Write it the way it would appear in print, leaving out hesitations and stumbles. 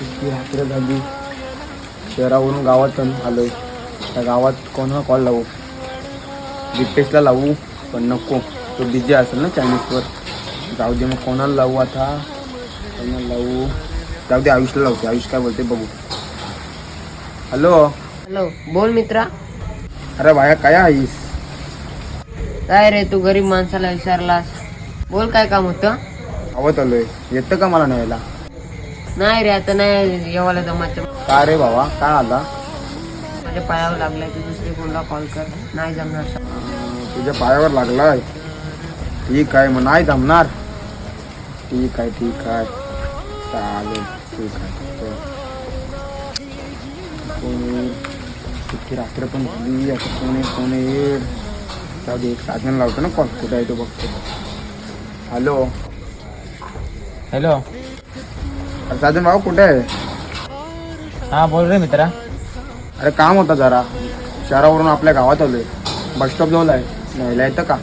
इतकी रात्र झाली. शहरावरून गावात आलोय. त्या गावात कोणाला कॉल लावू? दीपेशला लावू पण नको, तो बिझी असेल ना चायनीजवर. जाऊ दे, मग कोणाला लावू आता? कोणाला लावू? जाऊ दे, आयुषला लावते. आयुष काय बोलते बघू. हॅलो. हॅलो, बोल मित्रा. अरे भाया, काय आहेस? काय रे, तू गरीब माणसाला विचारलास? बोल, काय काम होतं? गावात आलोय, येतं का मला न्यायला? नाही रे, आता नाही येवाला जमायचं. का रे बाबा, काय आला? माझ्या पायावर लागलाय, तू दुसरी कोणाला कॉल कर. नाही जमणार. तुझ्या पायावर लागलाय? ठीक आहे, मग नाही जमणार. ठीक आहे चालेल, ठीक आहे. इतकी रात्र पण झाली, आता कोण येईल? जाऊ दे, एक साधन लावतो ना कॉल. कुठे आहे तो बघतो. हॅलो. हॅलो. साधन भाऊ कुठे आहे? हा, बोल रे मित्रा. अरे काम होता जरा, शहरावरून आपल्या गावात आलोय. बस स्टॉप जवळ आहे, न्यायला येतं का?